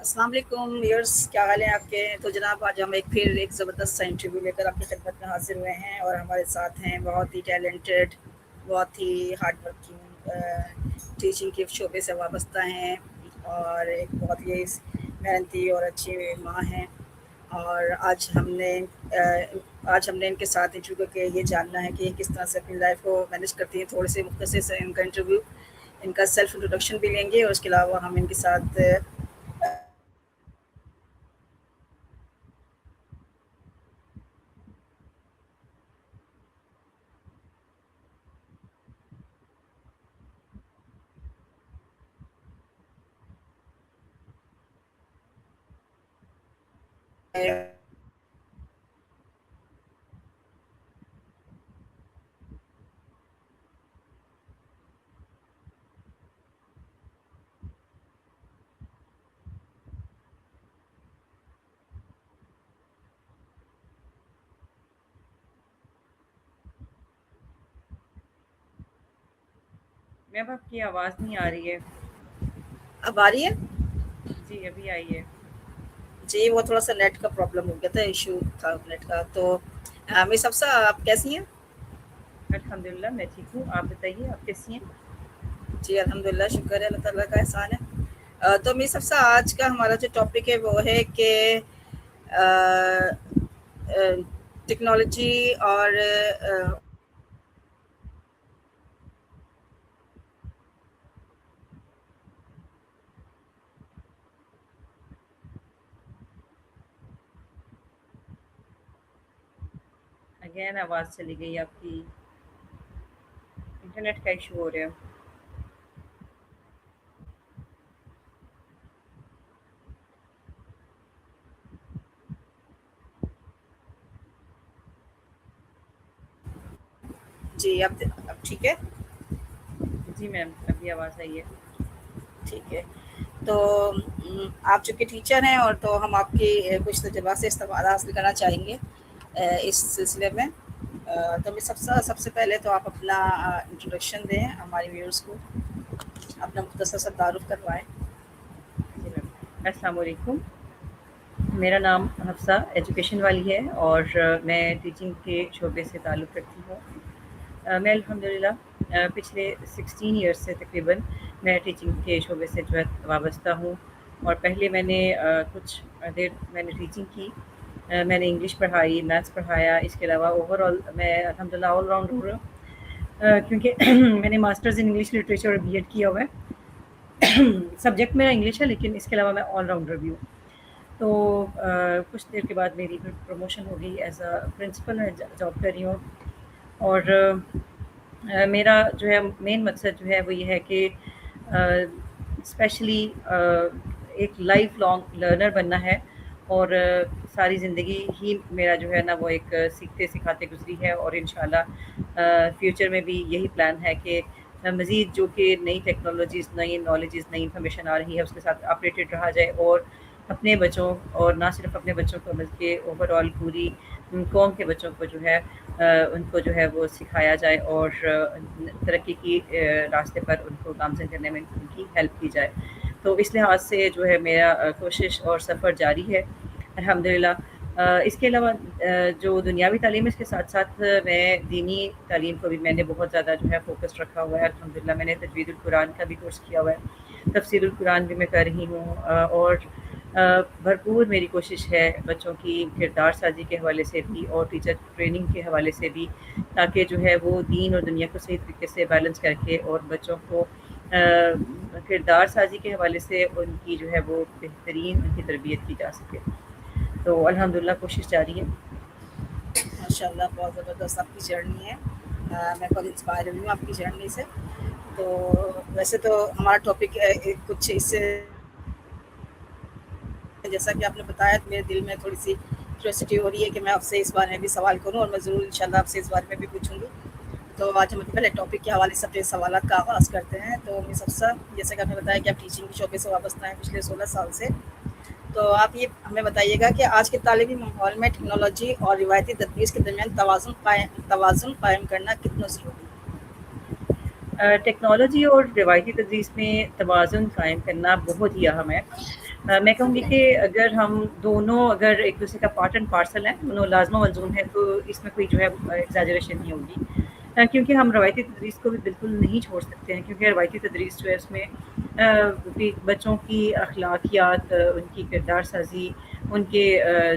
अस्सलाम वालेकुम व्यूअर्स, क्या हाल है आपके? तो जनाब आज हम फिर एक ज़बरदस्त सा इंटरव्यू लेकर आपकी खिदमत में हाजिर हुए हैं और हमारे साथ हैं बहुत ही टैलेंटेड, बहुत ही हार्ड वर्किंग, टीचिंग के शोबे से वाबस्ता हैं और एक बहुत ही मेहनती और अच्छी माँ हैं। और आज हमने इनके साथ इंटरव्यू करके ये जानना है कि ये किस तरह से अपनी लाइफ को मैनेज करती हैं। थोड़े से मुख्तसर से इनका इंटरव्यू, इनका सेल्फ इंट्रोडक्शन भी लेंगे और उसके अलावा हम इनके साथ मैम आपकी आवाज़ नहीं आ रही है। अब आ रही है। जी, अभी आई है। जी, वो थोड़ा-सा नेट का प्रॉब्लम हो गया था, इश्यू था नेट का। तो मिस हफ्सा, आप कैसी हैं? अल्हम्दुलिल्लाह मैं ठीक हूँ, आप बताइए आप कैसी हैं? जी, अल्हम्दुलिल्लाह, शुक्र है अल्लाह ताला का एहसान है। तो मिस हफ्सा, आज का हमारा जो टॉपिक है वो है कि अ टेक्नोलॉजी और अगेन आवाज़ चली गई आपकी, इंटरनेट का इशू हो रहा है। जी, अब ठीक है? जी मैम, अभी आवाज़ आई है। ठीक है। तो आप चूँकि टीचर हैं और तो हम आपकी कुछ तजुर्बा से इस्तेमाल हासिल करना चाहेंगे इस सिलसिले में। तो मिस हफ्सा, सबसे पहले तो आप अपना इंट्रोडक्शन दें हमारे व्यूअर्स को, अपना मुख्तसर सा तारुफ़ करवाएँ। जी मैम, अस्सलाम वालेकुम। मेरा नाम हफ्सा एजुकेशन वाली है और मैं टीचिंग के शोबे से ताल्लुक़ रखती हूँ। मैं अल्हम्दुलिल्लाह पिछले 16 ईयर्स से तकरीबन मैं टीचिंग के शोबे से जो है वाबस्ता हूँ। और पहले मैंने कुछ देर मैंने टीचिंग की। मैंने इंग्लिश पढ़ाई, मैथ्स पढ़ाया, इसके अलावा ओवरऑल मैं अल्हम्दुलिल्लाह ऑल राउंडर हूँ। क्योंकि मैंने मास्टर्स इन इंग्लिश लिटरेचर और बीएड किया हुआ है। सब्जेक्ट मेरा इंग्लिश है लेकिन इसके अलावा मैं ऑल राउंडर भी हूँ। तो कुछ देर के बाद मेरी फिर प्रमोशन हो गई, एज़ अ प्रिंसिपल मैं जॉब कर रही हूँ। और मेरा जो है मेन मकसद जो है वो ये है कि स्पेशली एक लाइफ लॉन्ग लर्नर बनना है। और सारी ज़िंदगी ही मेरा जो है ना वो एक सीखते सिखाते गुजरी है। और इंशाल्लाह फ्यूचर में भी यही प्लान है कि मज़ीद जो कि नई टेक्नोलॉजीज़, नई नॉलेजेस, नई इन्फॉर्मेशन आ रही है उसके साथ अपडेटेड रहा जाए और अपने बच्चों, और ना सिर्फ अपने बच्चों को बल्कि ओवरऑल पूरी कौम के बच्चों को जो है उनको जो है वो सिखाया जाए और तरक्की की रास्ते पर उनको गामज़न करने में उनकी हेल्प की जाए। तो इस लिहाज से जो है मेरा कोशिश और सफ़र जारी है अल्हम्दुलिल्लाह। इसके अलावा जो दुनियावी तालीम है इसके साथ-साथ मैं दीनी तालीम को भी मैंने बहुत ज़्यादा जो है फ़ोकस रखा हुआ है अल्हम्दुलिल्लाह। मैंने तजवीदुल कुरान का भी कोर्स किया हुआ है, तफसीरुल कुरान भी मैं कर रही हूँ। और भरपूर मेरी कोशिश है बच्चों की किरदार साज़ी के हवाले से भी और टीचर ट्रेनिंग के हवाले से भी, ताकि जो है वो दीन और दुनिया को सही तरीके से बैलेंस करके और बच्चों को किरदार साज़ी के हवाले से उनकी जो है वो बेहतरीन उनकी तरबियत की जा सके। तो अल्हम्दुलिल्लाह कोशिश जारी है। माशाल्लाह, बहुत ज़बरदस्त आपकी जर्नी है। मैं बहुत इंस्पायर हुई हूँ आपकी जर्नी से। तो वैसे तो हमारा टॉपिक कुछ इससे, जैसा कि आपने बताया, तो मेरे दिल में थोड़ी-सी क्यूरियोसिटी हो रही है कि मैं आपसे इस बारे में भी सवाल करूँ और मैं ज़रूर इंशाल्लाह आपसे इस बारे में भी पूछूँगी। तो आज हम पहले टॉपिक के हवाले से अपने सवालात का आगाज़ करते हैं। तो मिस हफ्सा, जैसे कि आपने बताया कि आप टीचिंग के शोबे से वाबस्ता हैं पिछले 16 साल से। तो आप ये हमें बताइएगा कि आज के तालीमी माहौल में टेक्नोलॉजी और रिवायती तदरीस के दरमियान तवाज़ुन कायम करना कितना ज़रूरी है? टेक्नोलॉजी और रिवायती तदरीस में तवाज़ुन कायम करना बहुत ही अहम है। मैं कहूँगी कि अगर हम दोनों अगर एक दूसरे का पार्ट एंड पार्सल हैं, दोनों लाज़िम मलज़ूम है, तो इसमें कोई जो है एग्ज़ैजरेशन नहीं होगी। क्योंकि हम रवायती तदरीस को भी बिल्कुल नहीं छोड़ सकते हैं, क्योंकि रवायती तदरीस जो है उसमें भी बच्चों की अखलाकियात, उनकी किरदार साज़ी, उनके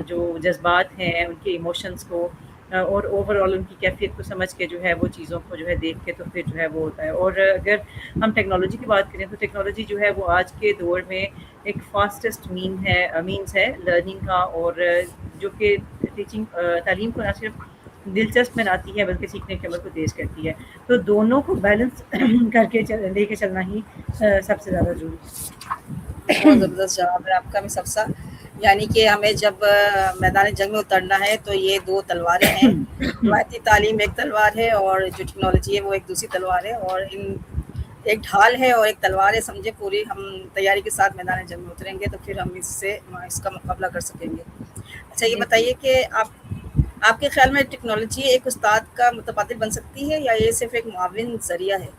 जो जज़्बात हैं, उनके इमोशंस को और ओवरऑल उनकी कैफ़ियत को समझ के जो है वो चीज़ों को जो है देख के तो फिर जो है वो होता है। और अगर हम टेक्नोलॉजी की बात करें तो टेक्नोलॉजी जो है वो आज के दौर में एक फ़ास्टेस्ट मीन्स है लर्निंग का, और जो कि तालीम को ना सिर्फ़ दिलचस्प बनाती है बल्कि सीखने के अमल को तेज़ करती है। तो दोनों को बैलेंस करके लेके चलना ही सबसे ज़्यादा ज़रूरी बहुत ज़बरदस्त जवाब है आपका मिस हफ्सा। यानी कि हमें जब मैदान जंग में उतरना है तो ये 2 तलवारें हैं। है। रवायती तालीम एक तलवार है और जो टेक्नोलॉजी है वो एक दूसरी तलवार है, और इन एक ढाल है और एक तलवार है समझे। पूरी हम तैयारी के साथ मैदान जंग में उतरेंगे तो फिर हम इसका मुकाबला कर सकेंगे। अच्छा ये जी, जी। बताइए कि आपके ख़्याल में टेक्नोलॉजी एक उस्ताद का मुतबादिल बन सकती है या ये सिर्फ़ एक मुआविन ज़रिया है?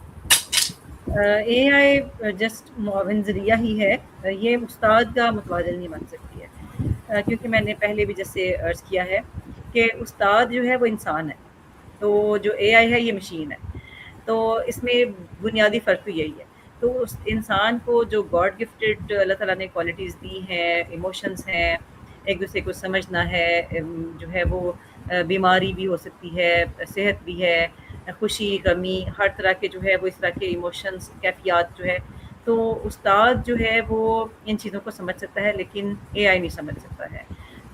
एआई जस्ट मुआविन ज़रिया ही है, ये उस्ताद का मुतबादिल नहीं बन सकती है। क्योंकि मैंने पहले भी जैसे अर्ज़ किया है कि उस्ताद जो है वो इंसान है, तो जो एआई है ये मशीन है। तो इसमें बुनियादी फ़र्क तो यही है। तो उस इंसान को जो गॉड गिफ्टेड अल्लाह ताला ने क्वालिटीज़ दी हैं, इमोशंस हैं, एक दूसरे को समझना है, जो है वो बीमारी भी हो सकती है, सेहत भी है, खुशी गमी हर तरह के जो है वो इस तरह के इमोशंस कैफियत जो है, तो उस्ताद जो है वो इन चीज़ों को समझ सकता है लेकिन एआई नहीं समझ सकता है।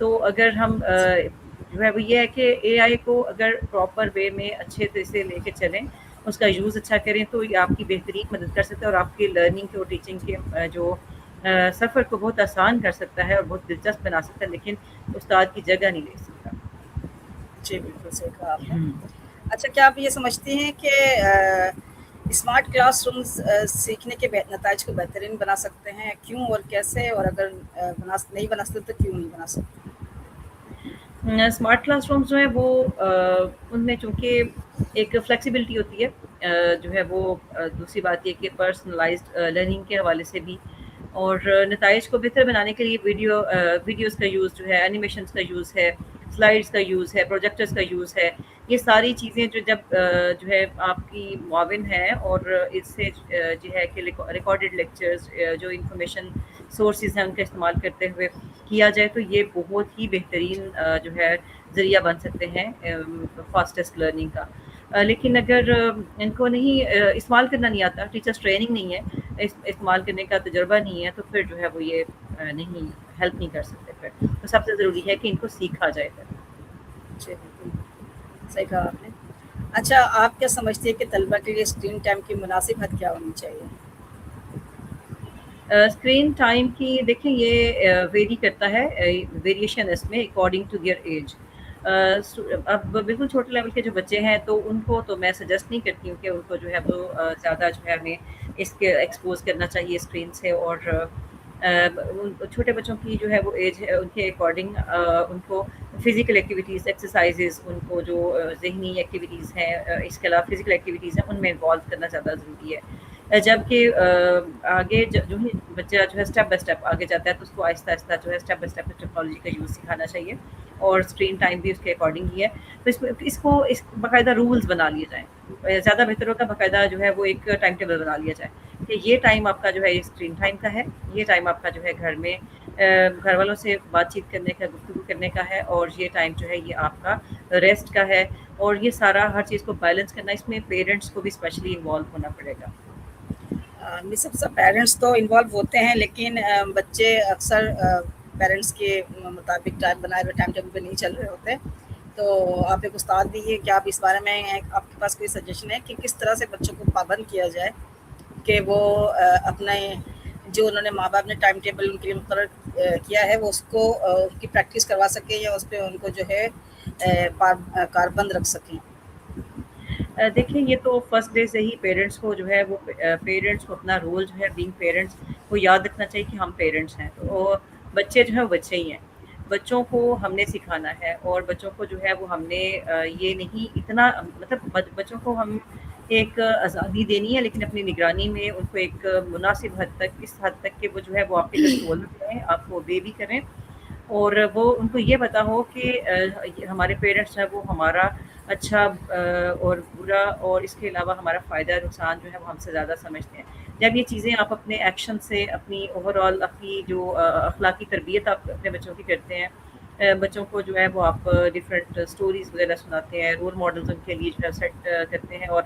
तो अगर हम जो है वो ये है कि एआई को अगर प्रॉपर वे में अच्छे तरह से लेके चलें, उसका यूज़ अच्छा करें, तो ये आपकी बेहतरीन मदद कर सकता है और आपकी लर्निंग के और टीचिंग के जो सफ़र को बहुत आसान कर सकता है और बहुत दिलचस्प बना सकता है, लेकिन उस्ताद की जगह नहीं ले सकता। जी, बिल्कुल सही कहा आपने। हुँ। अच्छा क्या आप ये समझती हैं कि स्मार्ट क्लासरूम्स सीखने के नतज को बेहतरीन बना सकते हैं? क्यों और कैसे? और अगर नहीं बना सकते तो क्यों नहीं बना सकते? स्मार्ट क्लासरूम्स जो है वो उनमें चूँकि एक फ्लेक्सिबिलिटी होती है, जो है वो दूसरी बात ये कि पर्सनलाइज्ड लर्निंग के हवाले से भी, और नताइज को बेहतर बनाने के लिए वीडियोज़ का यूज़ जो है, एनिमेशंस का यूज़ है, स्लाइड्स का यूज़ है, प्रोजेक्टर्स का यूज़ है। ये सारी चीज़ें जो जब जो है आपकी मुआविन हैं, और इससे जो है कि रिकॉर्डेड लेक्चर्स जो इंफॉर्मेशन सोर्सेज़ हैं उनका इस्तेमाल करते हुए किया जाए, तो ये बहुत ही बेहतरीन जो है ज़रिया बन सकते हैं फास्टेस्ट लर्निंग का। लेकिन अगर इनको नहीं इस्तेमाल करना नहीं आता, टीचर्स ट्रेनिंग नहीं है, इस्तेमाल करने का तजुर्बा नहीं है, तो फिर जो है वो ये नहीं हेल्प नहीं कर सकते फिर। तो सबसे ज़रूरी है कि इनको सीखा जाए फिर। जी, बिल्कुल, सही कहा आपने। अच्छा आप क्या समझती हैं कि तलबा के लिए स्क्रीन टाइम की मुनासिब हद क्या होनी चाहिए? स्क्रीन टाइम की देखें ये वेरी करता है, वेरिएशन इसमें अकॉर्डिंग टू देयर एज। अब बिल्कुल छोटे लेवल के जो बच्चे हैं तो उनको तो मैं सजेस्ट नहीं करती हूँ कि उनको जो है वो ज़्यादा जो है हमें इसके एक्सपोज करना चाहिए स्क्रीन से, और छोटे बच्चों की जो है वो एज है उनके अकॉर्डिंग उनको फिज़िकल एक्टिविटीज़, एक्सरसाइजेज़, उनको जो ज़हनी एक्टिविटीज़ हैं, इसके अलावा फिज़िकल एक्टिविटीज़ हैं, उनमें इन्वॉल्व करना ज़्यादा ज़रूरी है। जबकि आगे जो ही बच्चा जो है स्टेप बाय स्टेप आगे जाता है, तो उसको आहिस्ता-आहिस्ता जो है स्टेप बाय स्टेप टेक्नोलॉजी का यूज़ सिखाना चाहिए, और स्क्रीन टाइम भी उसके अकॉर्डिंग ही है। तो इस बाकायदा रूल्स बना लिए जाएँ। ज़्यादा बेहतर होगा बाकायदा जो है वो एक टाइम टेबल बना लिया जाए कि ये टाइम आपका जो है ये स्क्रीन टाइम का है, ये टाइम आपका जो है घर में घर वालों से बातचीत करने का, गुफ्तगू करने का है, और ये टाइम जो है ये आपका रेस्ट का है। और ये सारा हर चीज़ को बैलेंस करना, इसमें पेरेंट्स को भी स्पेशली इन्वॉल्व होना पड़ेगा। सब पेरेंट्स तो इन्वॉल्व होते हैं लेकिन बच्चे अक्सर पेरेंट्स के मुताबिक टाइम बनाए हुए टाइम टेबल पे नहीं चल रहे होते। तो आप एक उस्ताद भी हैं, क्या आप इस बारे में आपके पास कोई सजेशन है कि किस तरह से बच्चों को पाबंद किया जाए कि वो अपने जो उन्होंने माँ बाप ने टाइम टेबल उनके लिए मुकर्रर किया है वो उसको उनकी प्रैक्टिस करवा सकें या उस पर उनको जो है कारबंद रख सकें? देखिए ये तो फर्स्ट डे से ही पेरेंट्स को जो है वो पेरेंट्स को अपना रोल जो है बीइंग पेरेंट्स को याद रखना चाहिए कि हम पेरेंट्स हैं, तो बच्चे जो हैं वो बच्चे ही हैं। बच्चों को हमने सिखाना है, और बच्चों को जो है वो हमने ये नहीं इतना मतलब बच्चों को हम ایک آزادی دینی ہے، لیکن اپنی نگرانی میں ان کو ایک مناسب حد تک، اس حد تک کہ وہ جو ہے وہ آپ کے کنٹرول میں رہیں، آپ کو obey بھی کریں، اور وہ ان کو یہ پتا ہو کہ ہمارے پیرنٹس ہیں وہ ہمارا اچھا اور برا اور اس کے علاوہ ہمارا فائدہ نقصان جو ہے وہ ہم سے زیادہ سمجھتے ہیں۔ جب یہ چیزیں آپ اپنے ایکشن سے، اپنی اوور آل اپنی جو اخلاقی تربیت آپ اپنے بچوں کی کرتے ہیں، بچوں کو جو ہے وہ آپ ڈفرینٹ اسٹوریز وغیرہ سناتے ہیں، رول ماڈلز ان کے لیے جو ہے سیٹ کرتے ہیں، اور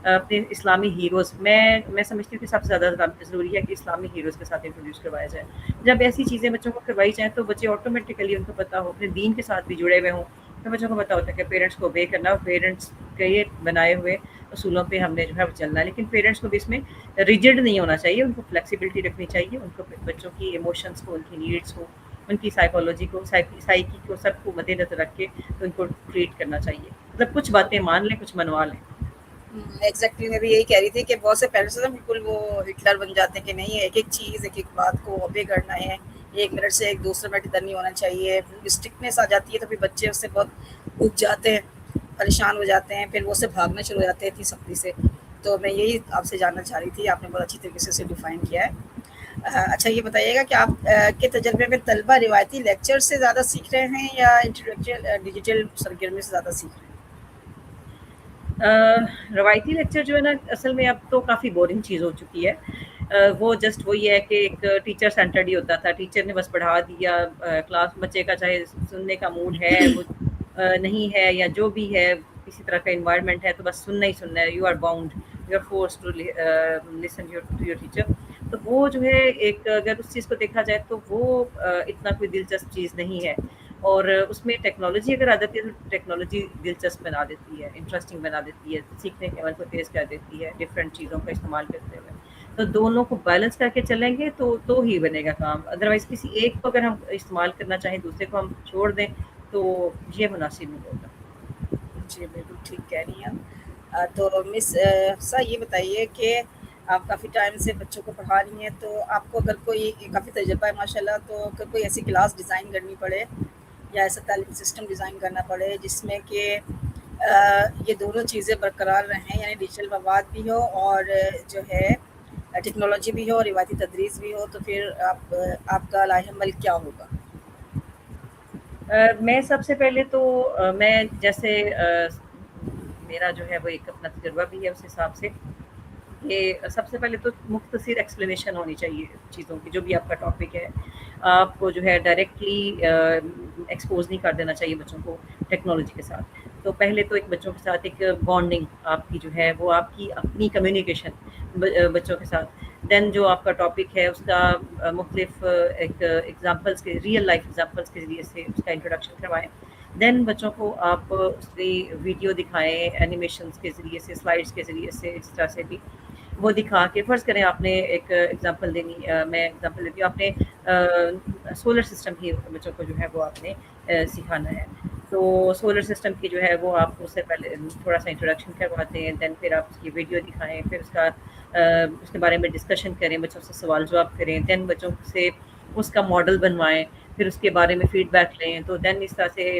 اپنے اسلامی ہیروز، میں سمجھتی ہوں کہ سب سے زیادہ ضروری ہے کہ اسلامی ہیروز کے ساتھ انٹروڈیوس کروایا جائے۔ جب ایسی چیزیں بچوں کو کروائی جائیں تو بچے آٹومیٹیکلی ان کو پتہ ہو، اپنے دین کے ساتھ بھی جڑے ہوئے ہوں، تو بچوں کو پتہ ہوتا ہے کہ پیرنٹس کو obey کرنا، اور پیرنٹس کے یہ بنائے ہوئے اصولوں پہ ہم نے جو ہے وہ چلنا ہے۔ لیکن پیرنٹس کو بھی اس میں ریجڈ نہیں ہونا چاہیے، ان کو فلیکسیبلٹی رکھنی چاہیے، ان کو بچوں کی ایموشنس کو، ان کی نیڈس کو، ان کی سائیکالوجی کو، سائیکی کو، سب کو مد نظر رکھ کے ان کو ٹریٹ کرنا چاہیے۔ مطلب کچھ باتیں مان لیں، کچھ منوا لیں۔ ایگزیکٹلی میں بھی یہی کہہ رہی تھی کہ بہت سے پیرنٹس نا بالکل وہ ہٹلر بن جاتے ہیں کہ نہیں ایک ایک چیز، ایک ایک بات کو اوبے کرنا ہے، ایک منٹ سے ایک دوسرے منٹ ادھر نہیں ہونا چاہیے، اسٹرکٹنیس آ جاتی ہے تو پھر بچے اس سے بہت اگ جاتے ہیں، پریشان ہو جاتے ہیں، پھر وہ سے بھاگنے شروع ہو جاتے ہیں اتنی سختی سے۔ تو میں یہی آپ سے جاننا چاہ رہی تھی، آپ نے بہت اچھی طریقے سے اسے ڈیفائن کیا ہے۔ اچھا یہ بتائیے گا کہ آپ کے تجربے میں طلبہ روایتی لیکچر سے زیادہ سیکھ رہے ہیں یا انٹلیکچوئل ڈیجیٹل سرگرمی سے زیادہ سیکھ رہے ہیں؟ روایتی لیکچر جو ہے نا اصل میں اب تو کافی بورنگ چیز ہو چکی ہے۔ وہ جسٹ وہی ہے کہ ایک ٹیچر سینٹرڈ ہی ہوتا تھا، ٹیچر نے بس پڑھا دیا، کلاس بچے کا چاہے سننے کا موڈ ہے وہ نہیں ہے، یا جو بھی ہے کسی طرح کا انوائرمنٹ ہے تو بس سننا ہی سننا ہے، you are bound, you are force to listen to your teacher. تو وہ جو ہے ایک اگر اس چیز کو دیکھا جائے تو وہ اتنا کوئی دلچسپ چیز نہیں ہے، اور اس میں ٹیکنالوجی اگر آ جاتی ہے تو ٹیکنالوجی دلچسپ بنا دیتی ہے، انٹرسٹنگ بنا دیتی ہے، سیکھنے کے عمل کو تیز کر دیتی ہے ڈفرینٹ چیزوں کا استعمال کرتے ہوئے۔ تو دونوں کو بیلنس کر کے چلیں گے تو ہی بنے گا کام، ادروائز کسی ایک کو اگر ہم استعمال کرنا چاہیں دوسرے کو ہم چھوڑ دیں تو یہ مناسب نہیں ہوگا۔ جی بالکل ٹھیک کہہ رہی ہیں آپ۔ تو مس حفصہ یہ بتائیے کہ آپ کافی ٹائم سے بچوں کو پڑھا رہی ہیں، تو آپ کو اگر کوئی کافی تجربہ ہے ماشاء اللہ، تو اگر کوئی ایسی کلاس ڈیزائن کرنی پڑے یا ایسا تعلیمی سسٹم ڈیزائن کرنا پڑے جس میں کہ یہ دونوں چیزیں برقرار رہیں، یعنی ڈیجیٹل مواد بھی ہو اور جو ہے ٹیکنالوجی بھی ہو اور روایتی تدریس بھی ہو، تو پھر آپ کا لائحہ عمل کیا ہوگا؟ میں سب سے پہلے تو میں جیسے میرا جو ہے وہ ایک اپنا تجربہ بھی ہے اس حساب سے کہ سب سے پہلے تو مختصر ایکسپلینیشن ہونی چاہیے چیزوں کی، جو بھی آپ کا ٹاپک ہے آپ کو جو ہے ڈائریکٹلی ایکسپوز نہیں کر دینا چاہیے بچوں کو ٹیکنالوجی کے ساتھ۔ تو پہلے تو ایک بچوں کے ساتھ ایک بانڈنگ آپ کی جو ہے وہ آپ کی اپنی کمیونیکیشن بچوں کے ساتھ، دین جو آپ کا ٹاپک ہے اس کا مختلف ایک ایگزامپلس کے، ریئل لائف ایگزامپلس کے ذریعے سے اس کا انٹروڈکشن کروائیں، دین بچوں کو آپ اس کی ویڈیو دکھائیں اینیمیشنس کے ذریعے سے، سلائڈس کے ذریعے سے، اس طرح سے بھی وہ دکھا کے، فرض کریں آپ نے ایک ایگزامپل دینی، میں ایگزامپل دیتی ہوں، آپ نے سولر سسٹم ہی بچوں کو جو ہے وہ آپ نے سکھانا ہے، تو سولر سسٹم کی جو ہے وہ آپ اس سے پہلے تھوڑا سا انٹروڈکشن کرواتے ہیں، دین پھر آپ اس کی ویڈیو دکھائیں، پھر اس کے بارے میں ڈسکشن کریں، بچوں سے سوال جواب کریں، دین بچوں سے اس کا ماڈل بنوائیں، پھر اس کے بارے میں فیڈ بیک لیں۔ تو دین اس طرح سے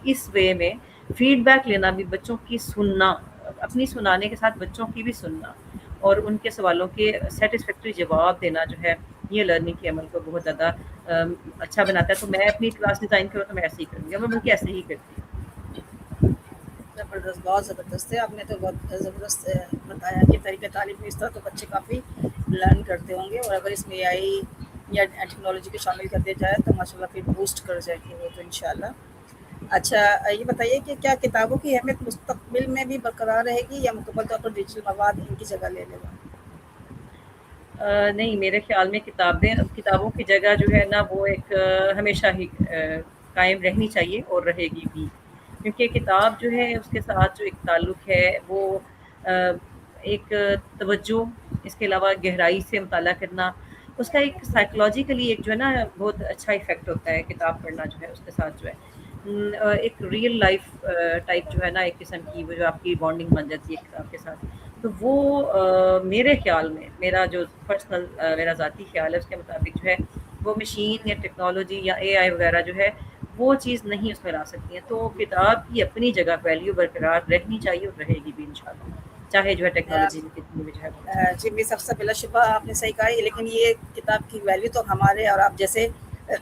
اس وے میں فیڈ بیک لینا بھی، بچوں کی سننا، اپنی سنانے کے ساتھ بچوں کی بھی سننا اور ان کے سوالوں کے سیٹسفیکٹری جواب دینا جو ہے یہ لرننگ کے عمل کو بہت زیادہ اچھا بناتا ہے۔ تو میں اپنی کلاس ڈیزائن کروں تو میں ایسے ہی کروں گی، اور میں بلکہ ایسے ہی کرتی ہوں۔ زبردست، بہت زبردست ہے، آپ نے تو بہت زبردست بتایا کہ طریقہ تعلیم میں اس طرح تو بچے کافی لرن کرتے ہوں گے، اور اگر اس میں اے آئی یا ٹیکنالوجی کو شامل کر دیا جائے تو ماشاء اللہ پھر بوسٹ کر جائے گی وہ تو انشاءاللہ۔ اچھا یہ بتائیے کہ کیا کتابوں کی اہمیت مستقبل میں بھی برقرار رہے گی یا مکمل طور پر ڈیجیٹل مواد ان کی جگہ لے لے گا؟ نہیں، میرے خیال میں کتابوں کی جگہ جو ہے نا وہ ایک ہمیشہ ہی قائم رہنی چاہیے اور رہے گی بھی، کیونکہ کتاب جو ہے اس کے ساتھ جو ایک تعلق ہے وہ ایک توجہ، اس کے علاوہ گہرائی سے مطالعہ کرنا، اس کا ایک سائیکولوجیکلی ایک جو ہے نا بہت اچھا ایفیکٹ ہوتا ہے کتاب پڑھنا جو ہے اس کے ساتھ جو ہے ایک ریئل لائف ٹائپ جو ہے نا ایک قسم کی وہ جو آپ کی بانڈنگ بن جاتی ہے کتاب کے ساتھ۔ تو وہ میرے خیال میں، میرا جو پرسنل میرا ذاتی خیال ہے اس کے مطابق جو ہے وہ مشین یا ٹیکنالوجی یا اے آئی وغیرہ جو ہے وہ چیز نہیں اس میں لا سکتی ہیں۔ تو کتاب کی اپنی جگہ ویلیو برقرار رہنی چاہیے اور رہے گی بھی انشاءاللہ۔ चाहे जो है अ, टेक्नोलॉजी में कितनी भी जो है बहुत ज़्यादा। जी, मिस अफ़सा बिलाशुबा आपने सही कहा है, लेकिन ये किताब की वैल्यू तो हमारे और आप जैसे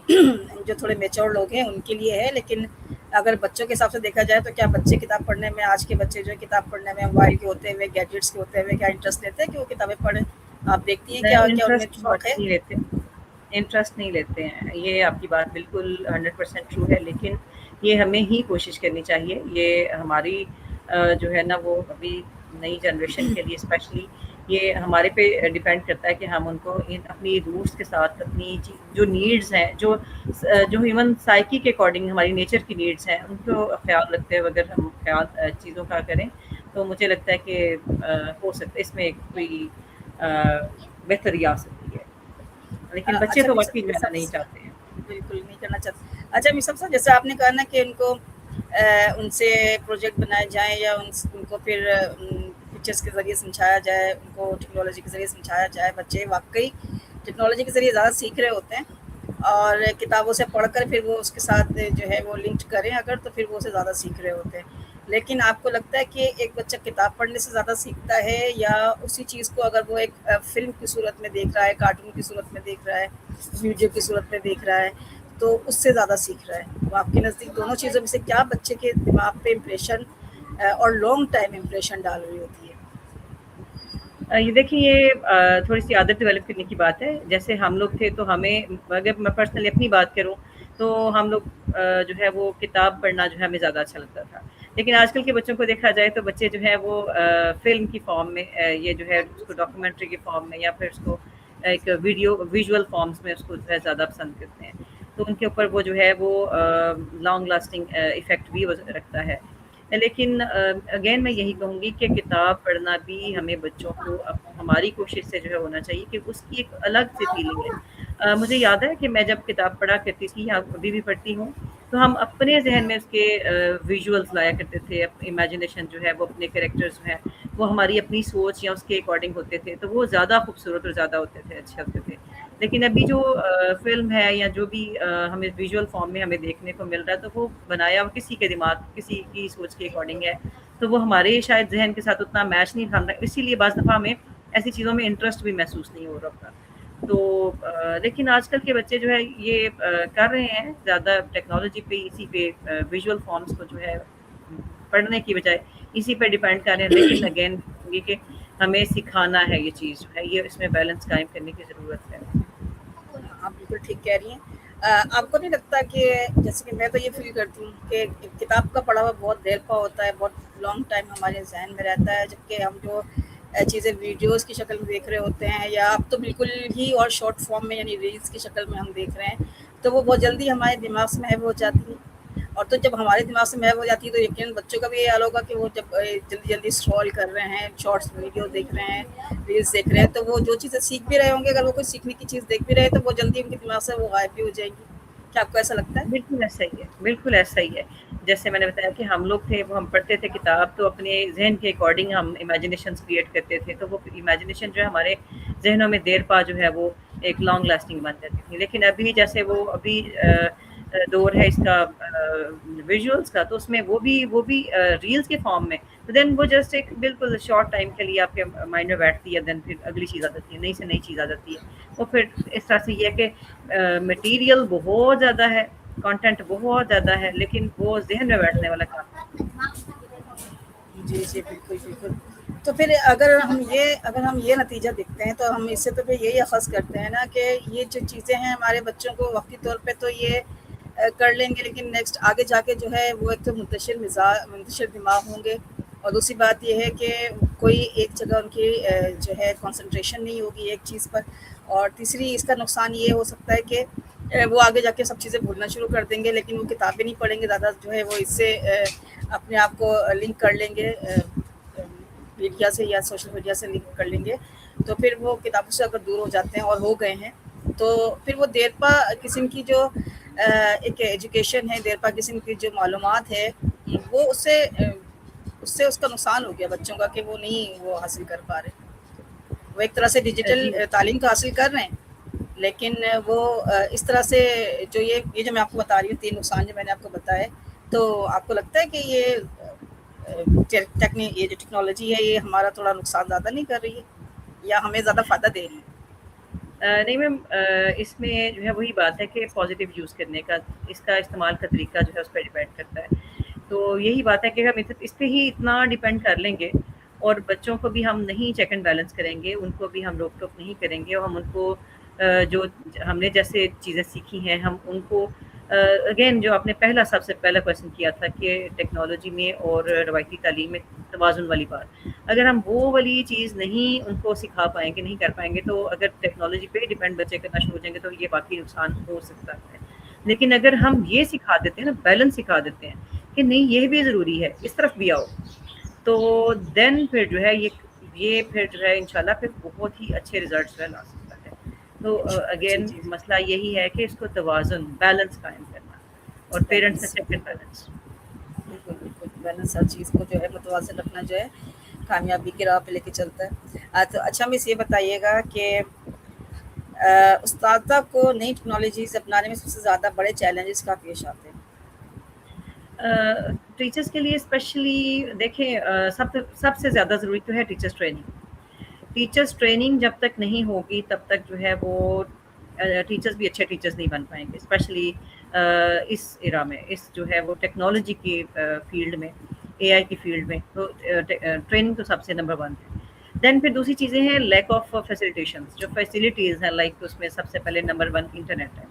जो थोड़े मैच्योर लोग हैं उनके लिए है, लेकिन अगर बच्चों के हिसाब से देखा जाए तो क्या बच्चे किताब पढ़ने में, आज के बच्चे जो है किताब पढ़ने में मोबाइल के होते हुए, गैजेट्स के होते हुए क्या इंटरेस्ट लेते हैं कि वो किताबें पढ़ें? आप देखती हैं क्या नहीं, क्या उनमें इंटरेस्ट शौक है? नहीं लेते, इंटरेस्ट नहीं लेते हैं। ये आपकी बात बिल्कुल 100% ट्रू है, लेकिन ये हमें ही कोशिश करनी चाहिए। ये हमारी जो है ना वो अभी नई जनरेशन के लिए स्पेशली ये हमारे पे डिपेंड करता है कि हम उनको इन अपनी रूट्स के साथ अपनी जो नीड्स हैं, जो ह्यूमन साइकी के अकॉर्डिंग हमारी नेचर की नीड्स हैं, उनको ख़्याल रखते हुए अगर हम ख़्याल चीज़ों का करें, तो मुझे लगता है कि हो सकता है इसमें एक कोई बेहतरी आ सकती है। लेकिन बच्चे अच्छा तो मिस वाक़ई जो है मिस ना नहीं अफ़्स चाहते हैं। बिल्कुल नहीं करना चाहते। अच्छा मिस अफ़्सा जैसे आपने कहा ना कि उनको उनसे प्रोजेक्ट बनाए जाएँ या उनको फिर पिक्चर्स के ज़रिए समझाया जाए, उनको टेक्नोलॉजी के ज़रिए समझाया जाए। बच्चे वाक़ई टेक्नोलॉजी के ज़रिए ज़्यादा सीख रहे होते हैं और किताबों से पढ़कर फिर वो उसके साथ जो है वो लिंक्ड करें अगर तो फिर वो उससे ज़्यादा सीख रहे होते हैं। लेकिन आपको लगता है कि एक बच्चा किताब पढ़ने से ज़्यादा सीखता है या उसी चीज़ को अगर वो एक फ़िल्म की सूरत में देख रहा है, कार्टून की सूरत में देख रहा है, वीडियो की सूरत में देख रहा है, तो उससे ज़्यादा सीख रहा है? तो आपके नज़दीक दोनों चीज़ों में से क्या बच्चे के दिमाग पे इम्प्रेशन और लॉन्ग टाइम इम्प्रेशन डाल रही होती है? ये देखिए ये थोड़ी-सी आदत डेवलप करने की बात है। जैसे हम लोग थे तो हमें अगर मैं पर्सनली अपनी बात करूँ तो हम लोग जो है वो किताब पढ़ना जो है हमें ज़्यादा अच्छा लगता था। लेकिन आजकल के बच्चों को देखा जाए तो बच्चे जो है वो फ़िल्म की फ़ॉर्म में ये जो है उसको डॉक्यूमेंट्री की फ़ॉर्म में या फिर उसको एक विजुअल फ़ॉर्म्स में उसको जो है ज़्यादा पसंद करते हैं। तो उनके ऊपर वो जो है वो लॉन्ग लास्टिंग इफ़ेक्ट भी वो रखता है। लेकिन अगेन मैं यही कहूँगी कि किताब पढ़ना भी हमें बच्चों को हमारी कोशिश से जो है होना चाहिए कि उसकी एक अलग सी फीलिंग है। मुझे याद है कि मैं जब किताब पढ़ा करती थी या अभी भी पढ़ती हूँ, तो हम अपने ज़हन में उसके विजुअल्स लाया करते थे, इमेजिनेशन जो है वो अपने कैरेक्टर्स जो हैं, वो हमारी अपनी सोच या उसके अकॉर्डिंग होते थे, तो वो ज़्यादा खूबसूरत और ज़्यादा होते थे, अच्छे होते थे। लेकिन अभी जो फ़िल्म है या जो भी हमें विजुअल फ़ॉर्म में हमें देखने को मिल रहा है, तो वो बनाया हुआ किसी के दिमाग, किसी की सोच के अकॉर्डिंग है। तो वो हमारे शायद ज़हन के साथ उतना मैच नहीं खाना, इसीलिए बाज़ दफ़ा हमें ऐसी चीज़ों में इंटरेस्ट भी महसूस नहीं हो रहा होता। तो लेकिन आजकल के बच्चे जो है ये कर रहे हैं ज़्यादा टेक्नोलॉजी पे, इसी पे विजुअल फ़ॉर्म्स को जो है पढ़ने की बजाय इसी पे डिपेंड कर रहे हैं। लेकिन अगेन कहूँगी कि हमें सिखाना है ये चीज़ जो है, ये इसमें बैलेंस कायम करने की ज़रूरत है। आप बिल्कुल ठीक कह रही हैं। आपको नहीं लगता कि जैसे कि मैं तो ये फ़ील करती हूँ कि किताब का पढ़ा हुआ बहुत देर का होता है, बहुत लॉन्ग टाइम हमारे ज़हन में रहता है, जबकि हम जो चीज़ें वीडियोज़ की शक्ल में देख रहे होते हैं या अब तो बिल्कुल ही और शॉर्ट फॉर्म में यानी रील्स की शक्ल में हम देख रहे हैं, तो वो बहुत जल्दी हमारे दिमाग से महव हो जाती हैं। और तो जब हमारे दिमाग से महव हो जाती है तो यकीनन बच्चों का भी ये हाल होगा कि वो जब जल्दी-जल्दी स्क्रॉल कर रहे हैं, शॉर्ट्स वीडियो देख रहे हैं, रील्स देख रहे हैं, तो वो जो चीज़ें सीख भी रहे होंगे, अगर वो कोई सीखने की चीज़ देख भी रहे हैं, तो वो जल्दी उनके दिमाग से वो गायब भी हो जाएँगी। क्या आपको ऐसा लगता है? बिल्कुल ऐसा ही है, बिल्कुल ऐसा ही है। जैसे मैंने बताया कि हम लोग थे, वो हम पढ़ते थे किताब तो अपने ज़हन के अकॉर्डिंग हम इमेजिनेशंस क्रिएट करते थे, तो वो इमेजिनेशन जो है हमारे ज़हनों में देर पा जो है वो एक लॉन्ग लास्टिंग बन जाती थी। लेकिन अभी जैसे वो अभी दौर है इसका विजुअल्स का, तो उसमें वो भी रील्स के फॉर्म में, तो देन वो जस्ट एक बिल्कुल शॉर्ट टाइम के लिए आपके माइंड में बैठती है, देन फिर अगली चीज़ आ जाती है, नई से नई चीज़ आ जाती है। वो फिर इस तरह से ये है कि मटेरियल बहुत ज़्यादा है, कंटेंट बहुत ज़्यादा है, लेकिन वो ज़हन में बैठने वाला काम जी, जी, बिल्कुल, बिल्कुल। तो फिर अगर हम ये नतीजा देखते हैं, तो हम इससे तो फिर यही अख़ज़ करते हैं ना कि ये जो चीज़ें हैं हमारे बच्चों को वक़्ती तौर पे तो ये कर लेंगे, लेकिन नेक्स्ट आगे जाके जो है वो एक तो मुंतशिर दिमाग होंगे और दूसरी बात ये है कि कोई एक जगह उनकी जो है कंसंट्रेशन नहीं होगी एक चीज़ पर और तीसरी इसका नुकसान ये हो सकता है कि वो आगे जाके सब चीज़ें भूलना शुरू कर देंगे, लेकिन वो किताबें नहीं पढ़ेंगे, ज़्यादा जो है वो इससे अपने आप को लिंक कर लेंगे मीडिया से या सोशल मीडिया से लिंक कर लेंगे, तो फिर वो किताबों से अगर दूर हो जाते हैं और हो गए हैं, तो फिर वो देरपा किस्म की जो एक एजुकेशन है, देरपा किस्म की जो मालूमात है, वो उससे उसका नुकसान हो गया बच्चों का कि वो नहीं वो हासिल कर पा रहे। वो एक तरह से डिजिटल जी। तालीम तो हासिल कर रहे हैं, लेकिन वो इस तरह से जो ये जो मैं आपको बता रही हूँ 3 नुकसान जो मैंने आपको बताए, तो आपको लगता है कि ये ये जो टेक्नोलॉजी है ये हमारा थोड़ा नुकसान ज़्यादा नहीं कर रही है या हमें ज़्यादा फ़ायदा दे रही है? नहीं मैम, इसमें जो है वही बात है कि पॉजिटिव यूज़ करने का, इसका इस्तेमाल का तरीका जो है उस पर डिपेंड करता है। तो यही बात है कि हम इस पे ही इतना डिपेंड कर लेंगे और बच्चों को भी हम नहीं चेक एंड बैलेंस करेंगे, उनको भी हम रोक टोक नहीं करेंगे और हम उनको जो हमने जैसे चीज़ें सीखी हैं हम उनको अगेन जो आपने पहला सबसे पहला क्वेश्चन किया था कि टेक्नोलॉजी में और रवायती तालीम में तवाज़ुन वाली बात, अगर हम वो वाली चीज़ नहीं उनको सिखा पाएँगे, नहीं कर पाएँगे, तो अगर टेक्नोलॉजी पे डिपेंड बच्चे करना शुरू हो जाएँगे तो ये वाक़ई नुकसान हो सकता है। लेकिन अगर हम ये सिखा देते हैं ना, बैलेंस सिखा देते हैं कि नहीं ये भी ज़रूरी है, इस तरफ भी आओ, तो देन फिर जो है ये फिर जो है इंशाल्लाह फिर बहुत ही अच्छे रिज़ल्ट्स जो है ला सकता है। तो जी, अगेन जी। मसला यही है कि इसको तवाज़ुन, बैलेंस कायम करना और पेरेंट्स का बैलेंस, चेक एंड बैलेंस। बिल्कुल, बिल्कुल। बैलेंस हर चीज़ को जो है मुतवाज़िन रखना जो है कामयाबी की राह पे लेके चलता है। तो अच्छा मिस ये बताइएगा कि उस्तादा को नई टेक्नोलॉजीज़ अपनाने में सबसे ज़्यादा बड़े चैलेंजेस क्या पेश आते हैं? टीचर्स के लिए स्पेशली देखें, सबसे ज़्यादा ज़रूरी तो है टीचर्स ट्रेनिंग। टीचर्स ट्रेनिंग जब तक नहीं होगी तब तक जो है वो टीचर्स भी अच्छे टीचर्स नहीं बन पाएंगे, स्पेशली इस एरा में, इस जो है वो टेक्नोलॉजी की फील्ड में, एआई की फील्ड में, तो ट्रेनिंग तो सबसे नंबर वन है। देन फिर दूसरी चीज़ें हैं लैक ऑफ फैसिलिटेशंस, जो फैसिलिटीज़ हैं लाइक उसमें सबसे पहले नंबर वन इंटरनेट है।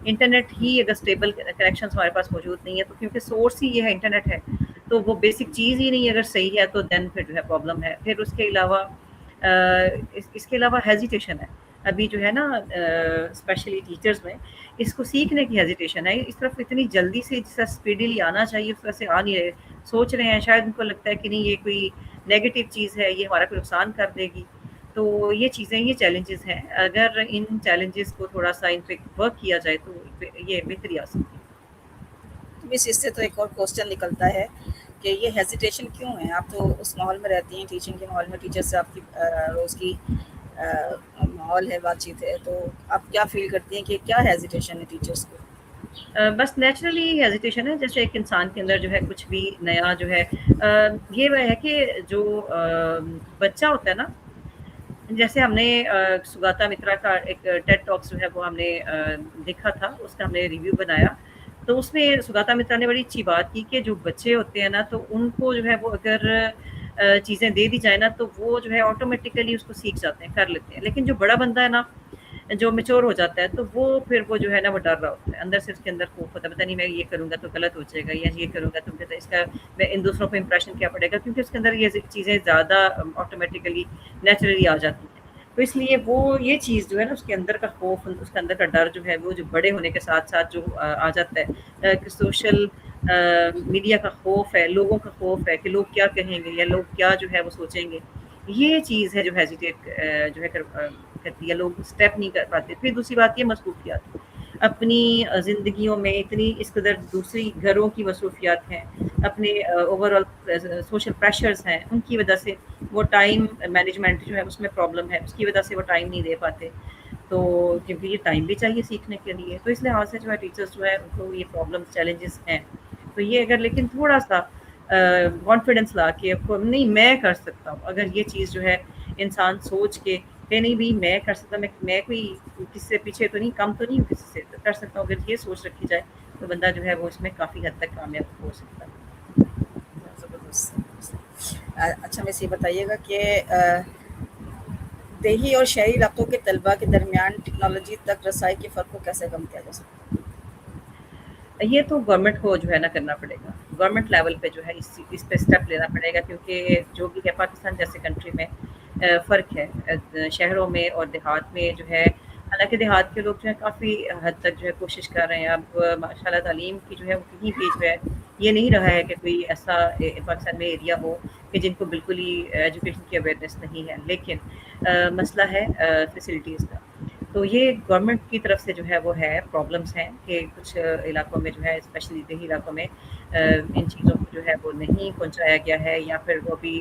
इंटरनेट ही अगर स्टेबल कनेक्शन हमारे पास मौजूद नहीं है तो क्योंकि सोर्स ही ये है इंटरनेट है, तो वो बेसिक चीज़ ही नहीं अगर सही है तो देन फिर जो है प्रॉब्लम है। फिर उसके अलावा इसके अलावा हेजिटेशन है अभी जो है ना, स्पेशली टीचर्स में इसको सीखने की हेजिटेशन है, इस तरफ इतनी जल्दी से जिस तरह स्पीडीली आना चाहिए उस तरह से आ नहीं रहे, सोच रहे हैं शायद उनको लगता है कि नहीं ये कोई नेगेटिव चीज़ है, ये हमारा कोई नुकसान कर देगी। तो ये चीज़ें, ये चैलेंजेस हैं, अगर इन चैलेंजेस को थोड़ा सा इन पे वर्क किया जाए तो ये बेहतरी आ सकती है। तो मिस इससे तो एक और क्वेश्चन निकलता है कि ये हेजिटेशन क्यों है? आप तो उस माहौल में रहती हैं, टीचिंग के माहौल में, टीचर से आपकी रोज़ की माहौल है, बातचीत है, तो आप क्या फ़ील करती हैं कि क्या हेजिटेशन है टीचर्स को? बस नेचुरली हेजिटेशन है, जैसे एक इंसान के अंदर जो है कुछ भी नया जो है ये वह है कि जो बच्चा होता है ना, जैसे हमने सुगाता मित्रा का एक टेड टॉक्स जो है वो हमने देखा था, उसका हमने रिव्यू बनाया। तो उसमें सुगाता मित्रा ने बड़ी अच्छी बात की कि जो बच्चे होते हैं ना तो उनको जो है वो अगर चीज़ें दे दी जाए ना तो वो जो है ऑटोमेटिकली उसको सीख जाते हैं, कर लेते हैं। लेकिन जो बड़ा बंदा है ना, जो मैच्योर हो जाता है तो वो फिर वो जो है ना वो डर रहा होता है, अंदर से उसके अंदर खौफ होता है, पता नहीं मैं ये करूँगा तो गलत हो जाएगा या ये करूँगा तो पता इसका मैं इन दूसरों पे इंप्रेशन क्या पड़ेगा, क्योंकि उसके अंदर ये चीज़ें ज़्यादा ऑटोमेटिकली नेचुरली आ जाती हैं। तो इसलिए वो ये चीज़ जो है ना उसके अंदर का खौफ, उसके अंदर का डर जो है वो जो बड़े होने के साथ-साथ जो आ जाता है कि सोशल मीडिया का खौफ है, लोगों का खौफ है कि लोग क्या कहेंगे या लोग क्या जो है वो सोचेंगे। ये चीज़ है जो हेजिटेट जो है करती है, लोग स्टेप नहीं कर पाते। फिर दूसरी बात ये मसरूफियात, अपनी ज़िंदगियों में इतनी इस कदर दूसरी घरों की मसरूफियात हैं, अपने ओवरऑल सोशल प्रेशर्स हैं, उनकी वजह से वो टाइम मैनेजमेंट जो है उसमें प्रॉब्लम है, उसकी वजह से वो टाइम नहीं दे पाते। तो क्योंकि ये टाइम भी चाहिए सीखने के लिए, तो इस लिहाज से जो है टीचर्स जो है उनको ये प्रॉब्लम्स चैलेंजेस हैं। तो ये अगर लेकिन थोड़ा-सा कॉन्फिडेंस ला के आपको नहीं मैं कर सकता हूँ, अगर ये चीज़ जो है इंसान सोच के कि नहीं भी मैं कर सकता, मैं कोई किसी से पीछे तो नहीं, कम तो नहीं हूँ किसी से, तो कर सकता हूँ, अगर ये सोच रखी जाए तो बंदा जो है वो इसमें काफ़ी हद तक कामयाब हो सकता है। ज़बरदस्त। अच्छा मिस ये बताइएगा कि देही और शहरी इलाकों के तलबा के दरमियान टेक्नोलॉजी तक रसाई के फ़र्क को कैसे कम किया जा सकता है? ये तो गवर्नमेंट को जो है ना करना पड़ेगा, गवर्नमेंट लेवल पे जो है इस पे स्टेप लेना पड़ेगा, क्योंकि जो भी है पाकिस्तान जैसे कंट्री में फ़र्क है शहरों में और देहात में जो है। हालाँकि देहात के लोग जो है काफ़ी हद तक जो है कोशिश कर रहे हैं। अब माशाल्लाह तालीम की जो है वो कहीं भी जो है ये नहीं रहा है कि कोई ऐसा पाकिस्तान में एरिया हो कि जिनको बिल्कुल ही एजुकेशन की अवेयरनेस नहीं है। लेकिन मसला है फैसिलिटीज़ का। तो ये गवर्नमेंट की तरफ से जो है वो है, प्रॉब्लम्स हैं कि कुछ इलाकों में जो है स्पेशली देही इलाकों में इन चीज़ों को जो है वो नहीं पहुंचाया गया है, या फिर वो भी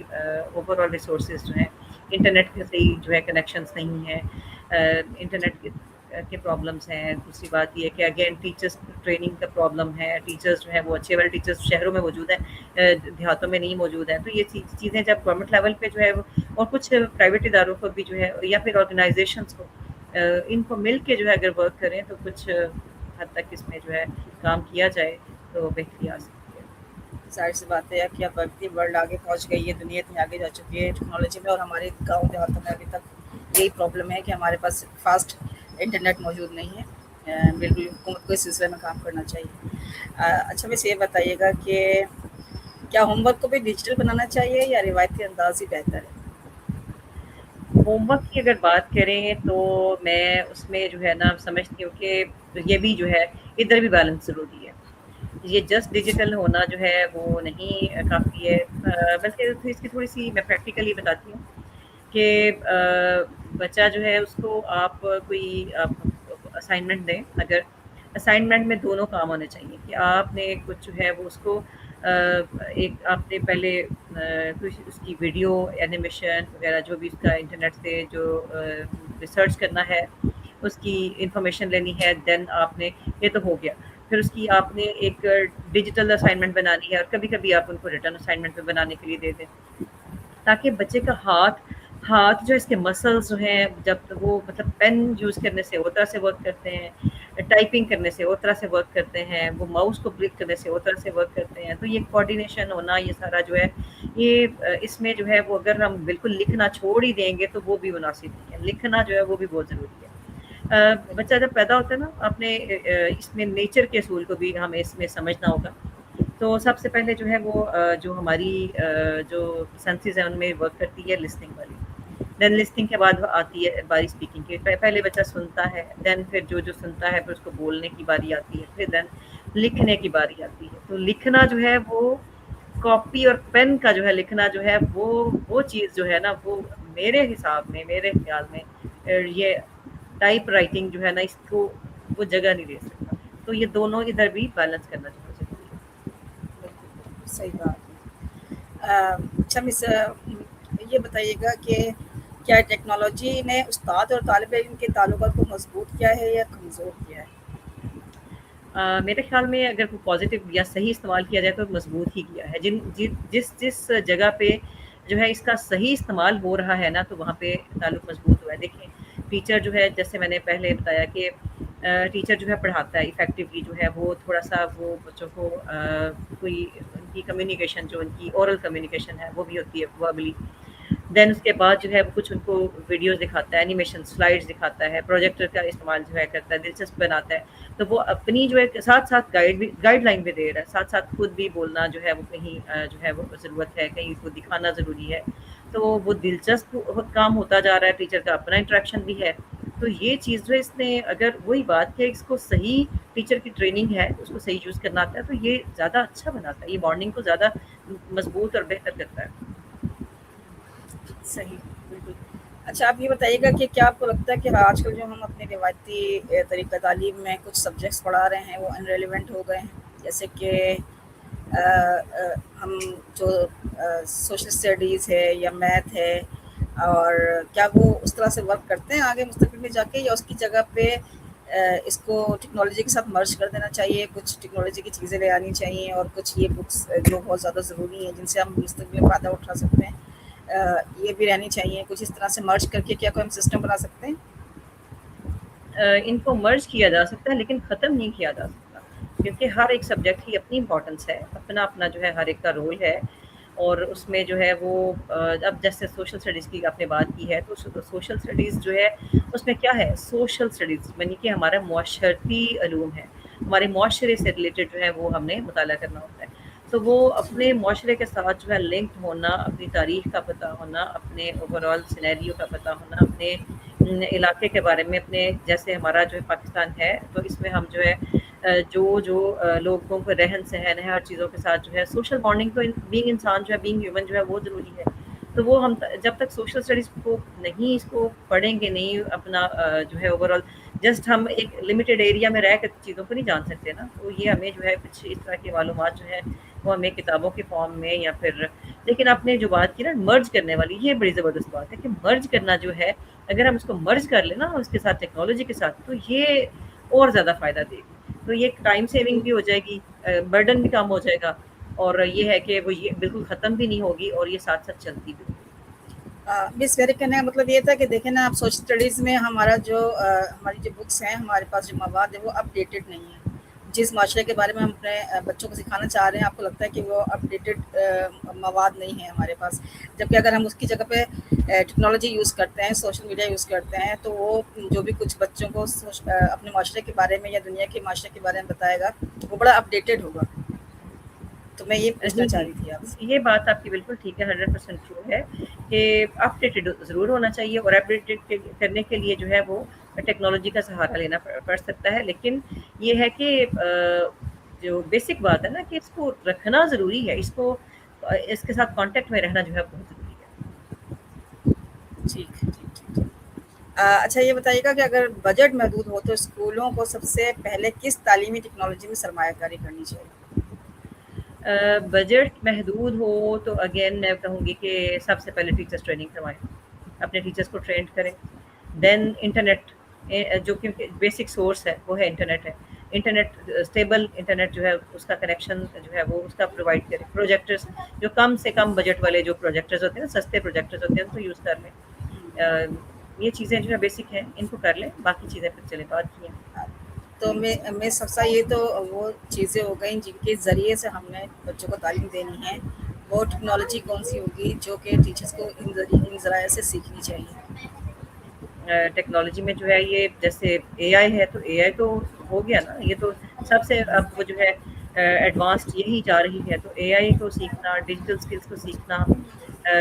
ओवरऑल रिसोर्सेज जो हैं, इंटरनेट के सही जो है कनेक्शंस नहीं हैं, इंटरनेट के प्रॉब्लम्स हैं। दूसरी बात ये है कि अगेन टीचर्स ट्रेनिंग का प्रॉब्लम है, टीचर्स जो है वो अच्छे वाले टीचर्स शहरों में मौजूद हैं, देहातों में नहीं मौजूद हैं। तो ये चीज़ें जब गवर्नमेंट लेवल पे जो है और कुछ प्राइवेट इदारों को भी जो है या फिर ऑर्गेनाइजेशंस को इनको मिल के जो है अगर वर्क करें तो कुछ हद तक इसमें जो है काम किया जाए तो बेहतरी आ सकती है। ज़ाहिर सी बात है कि अब बढ़ती वर्ल्ड आगे पहुंच गई है, दुनिया इतनी आगे जा चुकी है टेक्नोलॉजी में, और हमारे गाँव देहातों में अभी तक यही प्रॉब्लम है कि हमारे पास फास्ट इंटरनेट मौजूद नहीं है। बिल्कुल हुकूमत को इस सिलसिले में काम करना चाहिए। अच्छा, वैसे ये बताइएगा कि क्या होमवर्क को भी डिजिटल बनाना चाहिए या रिवायती अंदाज ही बेहतर है? होमवर्क की अगर बात करें तो मैं उसमें जो है ना समझती हूँ कि ये भी जो है इधर भी बैलेंस ज़रूरी है। ये जस्ट डिजिटल होना जो है वो नहीं काफ़ी है, बल्कि तो इसकी थोड़ी-सी मैं प्रैक्टिकली बताती हूँ कि बच्चा जो है उसको आप कोई आप असाइनमेंट दें, अगर असाइनमेंट में दोनों काम होने चाहिए कि आपने कुछ जो है वो उसको एक आपने पहले कुछ उसकी वीडियो एनिमेशन वगैरह जो भी उसका इंटरनेट से जो रिसर्च करना है, उसकी इंफॉर्मेशन लेनी है, देन आपने ये तो हो गया। फिर उसकी आपने एक डिजिटल असाइनमेंट बनानी है और कभी-कभी आप उनको रिटर्न असाइनमेंट में बनाने के लिए दे दें। ताकि बच्चे का हाथ हाथ जो इसके मसल्स जो हैं जब तक वो मतलब पेन यूज़ करने से और तरह से वर्क करते हैं, टाइपिंग करने से और तरह से वर्क करते हैं, वो माउस को क्लिक करने से और तरह से वर्क करते हैं। तो ये कोऑर्डिनेशन होना ये सारा जो है ये इसमें जो है वो अगर हम बिल्कुल लिखना छोड़ ही देंगे तो वो भी मुनासिब नहीं है। लिखना जो है वो भी बहुत ज़रूरी है। बच्चा जब पैदा होता है ना अपने इसमें नेचर के असूल को भी हमें इसमें समझना होगा। तो सबसे पहले जो है वो जो हमारी जो सेंसेस हैं उनमें वर्क करती है लिसनिंग वाली। देन लिसनिंग के बाद आती है बारी स्पीकिंग की। पहले बच्चा सुनता है, देन फिर जो सुनता है फिर उसको बोलने की बारी आती है, फिर देन लिखने की बारी आती है। तो लिखना जो है वो कॉपी और पेन का जो है लिखना जो है वो चीज़ जो है ना वो मेरे हिसाब में मेरे ख्याल में ये टाइप राइटिंग जो है ना इसको वो जगह नहीं दे सकता। तो ये दोनों इधर भी बैलेंस करना ज़रूरी है। बिल्कुल, सही बात है। अच्छा मिस, ये बताइएगा कि क्या टेक्नोलॉजी ने उस्ताद और तालिब इल्म के ताल्लुकात को मजबूत किया है या कमज़ोर किया है? मेरे ख्याल में अगर कोई पॉजिटिव या सही इस्तेमाल किया जाए तो मजबूत ही किया है। जिस जिस जगह पे जो है इसका सही इस्तेमाल हो रहा है ना तो वहाँ पे ताल्लुक मजबूत हुआ है। देखिए टीचर जो है जैसे मैंने पहले बताया कि टीचर जो है पढ़ाता है इफ़ेक्टिवली जो है वो थोड़ा-सा वो बच्चों को कोई उनकी कम्युनिकेशन जो उनकी ओरल कम्युनिकेशन है वो भी होती है वर्बली। देन उसके बाद जो है वो कुछ उनको वीडियोज़ दिखाता है, एनिमेशन स्लाइड्स दिखाता है, प्रोजेक्टर का इस्तेमाल जो है करता है, दिलचस्प बनाता है। तो वो अपनी जो है साथ-साथ गाइडलाइन भी दे रहा है, साथ-साथ खुद भी बोलना जो है वो कहीं जो है वो ज़रूरत है, कहीं उसको दिखाना ज़रूरी है। तो वो दिलचस्प काम होता जा रहा है, टीचर का अपना इंटरेक्शन भी है। तो ये चीज़ जो है इसने अगर वही बात है इसको सही टीचर की ट्रेनिंग है, उसको सही यूज़ करना आता है तो ये ज़्यादा अच्छा बनाता है, ये बॉन्डिंग को ज़्यादा मज़बूत और बेहतर करता है। सही, बिल्कुल। अच्छा, आप ये बताइएगा कि क्या आपको लगता है कि आजकल जो हम अपने रिवायती तरीक़ा तालीम में कुछ सब्जेक्ट्स पढ़ा रहे हैं वो अनरेलेवेंट हो गए हैं? जैसे कि हम जो सोशल स्टडीज़ है या मैथ है, और क्या वो उस तरह से वर्क करते हैं आगे मुस्तक़बिल में जाके, या उसकी जगह पे इसको टेक्नोलॉजी के साथ मर्ज कर देना चाहिए, कुछ टेक्नोलॉजी की चीज़ें ले आनी चाहिए और कुछ ये बुक्स जो बहुत ज़्यादा ज़रूरी हैं जिनसे हम मुस्तक़बिल में फ़ायदा उठा सकते हैं, ये भी रहनी चाहिए, कुछ इस तरह से मर्ज करके क्या कोई हम सिस्टम बना सकते हैं? इनको मर्ज किया जा सकता है लेकिन ख़त्म नहीं किया जा सकता क्योंकि हर एक सब्जेक्ट की अपनी इम्पोर्टेंस है, अपना-अपना जो है हर एक का रोल है और उसमें जो है वो अब जैसे सोशल स्टडीज़ की आपने बात की है तो सोशल स्टडीज़ जो है उसमें क्या है सोशल स्टडीज़ यानी कि हमारा मुआशरती उलूम है, हमारे मुआशरे से रिलेटेड जो है वो हमने मुताला करना होता है। तो वो अपने मुआशरे के साथ जो है लिंक्ड होना, अपनी तारीख़ का पता होना, अपने ओवरऑल सिनेरियो का पता होना, अपने इलाके के बारे में अपने जैसे हमारा जो है पाकिस्तान है तो इसमें हम जो है लोगों को रहन-सहन है हर चीज़ों के साथ जो है सोशल बॉन्डिंग तो बीइंग इंसान जो है बीइंग ह्यूमन जो है वो ज़रूरी है। तो वो हम जब तक सोशल स्टडीज़ को नहीं इसको पढ़ेंगे नहीं अपना जो है ओवरऑल जस्ट हम एक लिमिटेड एरिया में रह कर चीज़ों को नहीं जान सकते ना, तो ये हमें जो है कुछ इस तरह की मालूमात जो है वो हमें किताबों के फॉर्म में या फिर لیکن آپ نے جو بات کی نا مرج کرنے والی، یہ بڑی زبردست بات ہے کہ مرج کرنا جو ہے، اگر ہم اس کو مرج کر لیں نا اس کے ساتھ ٹیکنالوجی کے ساتھ، تو یہ اور زیادہ فائدہ دے گی، تو یہ ٹائم سیونگ بھی ہو جائے گی، برڈن بھی کم ہو جائے گا، اور یہ ہے کہ وہ یہ بالکل ختم بھی نہیں ہوگی اور یہ ساتھ ساتھ چلتی بھی ہوگی۔ مس میرے کہنے کا مطلب یہ تھا کہ دیکھیں نا، آپ سوشل اسٹڈیز میں ہمارا جو ہماری جو بکس ہیں، ہمارے پاس جو مواد ہے وہ اپ ڈیٹڈ نہیں ہے۔ جس معاشرے کے بارے میں ہم اپنے بچوں کو سکھانا چاہ رہے ہیں، آپ کو لگتا ہے کہ وہ اپ ڈیٹڈ مواد نہیں ہے ہمارے پاس، جبکہ اگر ہم اس کی جگہ پہ ٹیکنالوجی یوز کرتے ہیں، سوشل میڈیا یوز کرتے ہیں، تو وہ جو بھی کچھ بچوں کو اپنے معاشرے کے بارے میں یا دنیا کے معاشرے کے بارے میں بتائے گا، وہ بڑا اپ ڈیٹڈ ہوگا۔ تو میں یہ پوچھنا جی چاہ جی، رہی تھی آپ سے۔ یہ بات آپ کی بالکل ٹھیک ہے، 100% ٹرو ہے کہ اپ ڈیٹڈ ضرور ہونا چاہیے، اور اپ ڈیٹڈ کرنے کے لیے جو ہے وہ ٹیکنالوجی کا سہارا لینا پڑ سکتا ہے، لیکن یہ ہے کہ جو بیسک بات ہے نا کہ اس کو رکھنا ضروری ہے، اس کے ساتھ کانٹیکٹ میں رہنا جو ہے بہت ضروری ہے۔ ٹھیک ہے، ٹھیک ٹھیک ٹھیک۔ اچھا یہ بتائیے گا کہ اگر بجٹ محدود ہو تو اسکولوں کو سب سے پہلے کس تعلیمی ٹیکنالوجی میں سرمایہ کاری کرنی چاہیے؟ بجٹ محدود ہو تو اگین میں کہوں گی کہ سب سے پہلے ٹیچرس ٹریننگ کروائیں، اپنے ٹیچرس کو ٹرینڈ کریں، دین انٹرنیٹ، جو کہ بیسک سورس ہے وہ ہے انٹرنیٹ ہے، انٹرنیٹ اسٹیبل انٹرنیٹ جو ہے اس کا کنیکشن جو ہے وہ اس کا پرووائڈ کریں، پروجیکٹرس جو کم سے کم بجٹ والے جو پروجیکٹرز ہوتے ہیں نا، سستے پروجیکٹرز ہوتے ہیں ان کو یوز کر لیں، یہ چیزیں جو ہے بیسک ہیں، ان کو کر لیں، باقی چیزیں پھر چلیں بعد کی ہیں۔ تو میں سب سے یہ تو وہ چیزیں ہو گئیں جن کے ذریعے سے ہم نے بچوں کو تعلیم دینی ہے، وہ ٹیکنالوجی کون سی ہوگی جو کہ ٹیچرس کو ان ذرائع سے سیکھنی چاہیے؟ ٹیکنالوجی میں جو ہے یہ جیسے اے آئی ہے، تو اے آئی تو ہو گیا نا، یہ تو سب سے اب وہ جو ہے ایڈوانسڈ یہی جا رہی ہے، تو اے آئی کو سیکھنا، ڈیجیٹل اسکلس کو سیکھنا،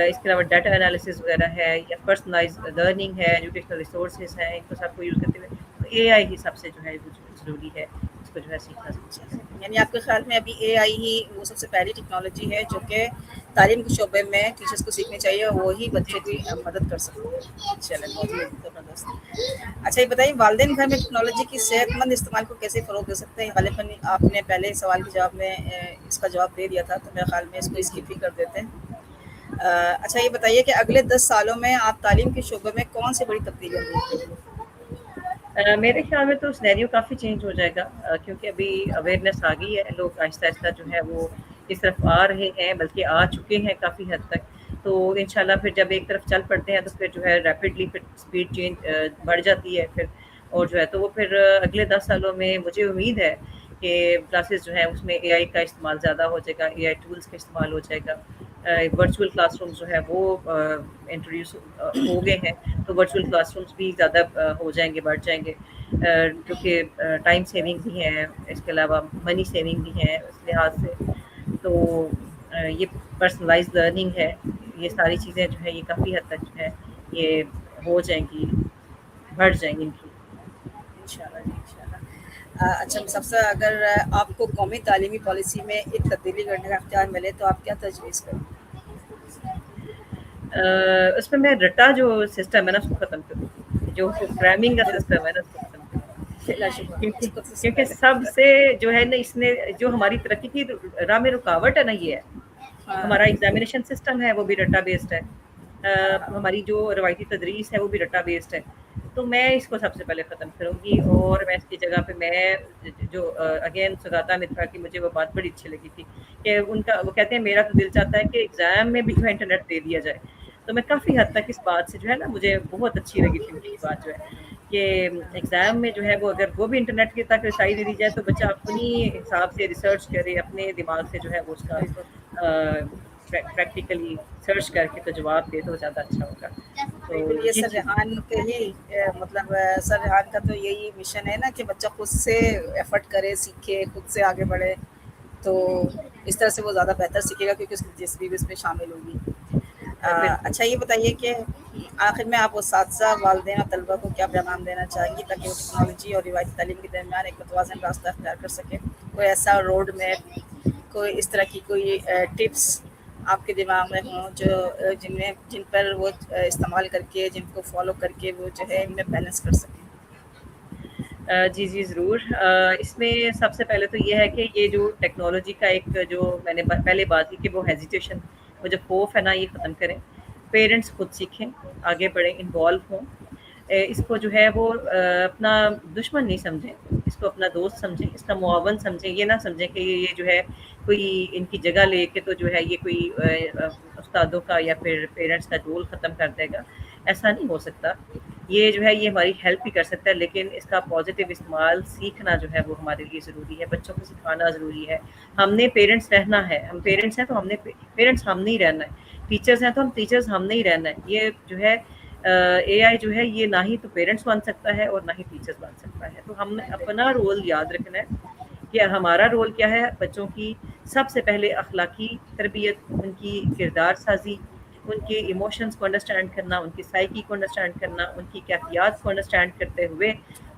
اس کے علاوہ ڈیٹا انالیسز وغیرہ ہے یا پرسنلائز لرننگ ہے، ایجوکیشنل ریسورسز ہیں، ان کو سب کو یوز کرتے ہوئے تو اے آئی ہی سب سے جو ہے ضروری ہے، اس کو جو ہے سیکھنا ضروری ہے۔ یعنی آپ کے خیال میں ابھی اے آئی ہی وہ سب سے پہلی ٹیکنالوجی ہے جو کہ تعلیم کے شعبے میں ٹیچرس کو سیکھنی چاہیے، اور وہی جی بچوں جی کی مدد کر سکتے ہیں۔ چلیں، بہت ہی زبردست۔ اچھا یہ بتائیے، والدین گھر میں ٹیکنالوجی کی صحت مند استعمال کو کیسے فروغ دے سکتے ہیں؟ غالباً آپ نے پہلے سوال کے جواب میں اس کا جواب دے دیا تھا، تو میرے خیال میں اس کو اسکپ ہی کر دیتے ہیں۔ اچھا یہ بتائیے کہ اگلے 10 سالوں میں آپ تعلیم کے شعبے میں کون سی بڑی تبدیلیاں دیکھیں گے؟ میرے خیال میں تو سینیریو کافی چینج ہو جائے گا، کیونکہ ابھی اویئرنیس آ گئی ہے، لوگ آہستہ آہستہ جو ہے وہ اس طرف آ رہے ہیں، بلکہ آ چکے ہیں کافی حد تک، تو انشاءاللہ پھر جب ایک طرف چل پڑتے ہیں تو پھر جو ہے ریپڈلی پھر اسپیڈ چینج بڑھ جاتی ہے پھر، اور جو ہے تو وہ پھر اگلے 10 سالوں میں مجھے امید ہے کہ کلاسز جو ہیں اس میں اے آئی کا استعمال زیادہ ہو جائے گا، اے آئی ٹولس کا استعمال ہو جائے گا، ورچوئل کلاس رومز جو ہے وہ انٹروڈیوس ہو گئے ہیں، تو ورچوئل کلاس رومز بھی زیادہ ہو جائیں گے، بڑھ جائیں گے، جو کہ ٹائم سیونگ بھی ہیں، اس کے علاوہ منی سیونگ بھی ہیں اس لحاظ سے، تو یہ پرسنلائز لرننگ ہے، یہ ساری چیزیں جو ہے یہ کافی حد تک جو ہے یہ ہو جائیں گی، بڑھ جائیں گی ان کی۔ انشاءاللہ جی، انشاءاللہ۔ اچھا سب سے اگر آپ کو قومی تعلیمی پالیسی میں ایک تبدیلی کرنے کا اختیار ملے تو آپ کیا تجویز کریں؟ اس میں رٹا جو سسٹم ہے نا اس کو ختم کروں، جو کرائمنگ کا سسٹم ہے نا اس کو ختم کروں، لا شکر، کیونکہ سب سے کیونکہ پہلے۔ سب سے جو ہے نا اس نے جو ہماری ترقی کی راہ میں رکاوٹ ہے نا، یہ ہے ہاں ہمارا ایگزامینیشن سسٹم ہے، وہ بھی ڈیٹا بیسڈ ہے، ہاں ہماری جو روایتی تدریس ہے وہ بھی ڈیٹا بیسڈ ہے، تو میں اس کو سب سے پہلے ختم کروں گی، اور میں اس کی جگہ پہ میں جو اگین سگاتا مترا کی مجھے وہ بات بڑی اچھی لگی تھی کہ ان کا وہ کہتے ہیں میرا تو دل چاہتا ہے کہ ایگزام میں بھی جو ہے انٹرنیٹ دے دیا جائے، تو میں کافی حد تک اس بات سے جو ہے نا مجھے بہت اچھی لگی تھی ان کی بات جو ہے کہ ایگزام میں جو ہے وہ اگر وہ بھی انٹرنیٹ کی تک رسائی دے دی جائے تو بچہ اپنی حساب سے ریسرچ کرے، اپنے دماغ سے جو ہے وہ اس کا بالکل پریکٹیکلی سرچ کر کے تو جواب دے تو زیادہ اچھا ہوگا، تو بالکل، یہ یہ سر چیز ریحان کے ہی مطلب سر ریحان کا تو یہی مشن ہے نا کہ بچہ خود سے ایفرٹ کرے، سیکھے، خود سے آگے بڑھے، تو اس طرح سے وہ زیادہ بہتر سیکھے گا کیونکہ اس کی دلچسپی بھی اس میں شامل ہوگی۔ بالکل۔ اچھا یہ بتائیے کہ آخر میں آپ اساتذہ، والدین اور طلبہ کو کیا پیغام دینا چاہیں گی تاکہ وہ ٹیکنالوجی اور روایتی تعلیم کے درمیان ایک متوازن راستہ اختیار کر سکیں؟ کوئی ایسا روڈ میپ، کوئی اس طرح کی کوئی ٹپس آپ کے دماغ میں ہوں جن پر وہ استعمال کر کے، جن کو فالو کر کے وہ جو ہے ان میں بیلنس کر سکیں؟ جی جی ضرور، اس میں سب سے پہلے تو یہ ہے کہ یہ جو ٹیکنالوجی کا ایک جو میں نے پہلے بات کی کہ وہ ہیزیٹیشن वो जो खौफ है ना ये ख़त्म करें, पेरेंट्स खुद सीखें, आगे बढ़ें, इन्वॉल्व हों, इसको जो है वो अपना दुश्मन नहीं समझें, इसको अपना दोस्त समझें, इसका मुआवन समझें, ये ना समझें कि ये जो है कोई इनकी जगह लेके तो जो है ये कोई उस्तादों का या फिर पेरेंट्स का रोल ख़त्म कर देगा, ऐसा नहीं हो सकता। ये जो है ये हमारी हेल्प भी कर सकता है, लेकिन इसका पॉजिटिव इस्तेमाल सीखना जो है वो हमारे लिए ज़रूरी है, बच्चों को सिखाना ज़रूरी है। हमने पेरेंट्स रहना है, हम पेरेंट्स हैं तो हमने पेरेंट्स हमने ही रहना है, टीचर्स हैं तो हम टीचर्स हमने ही रहना है। ये जो है एआई जो है ये ना ही तो पेरेंट्स बन सकता है और ना ही टीचर्स बन सकता है। तो हमने अपना रोल याद रखना है कि हमारा रोल क्या है, बच्चों की सबसे पहले अखलाकी तरबियत, उनकी किरदार साजी, उनके इमोशंस को अंडरस्टैंड करना, उनकी साइकी को अंडरस्टैंड करना, उनकी कैफियत को अंडरस्टैंड करते हुए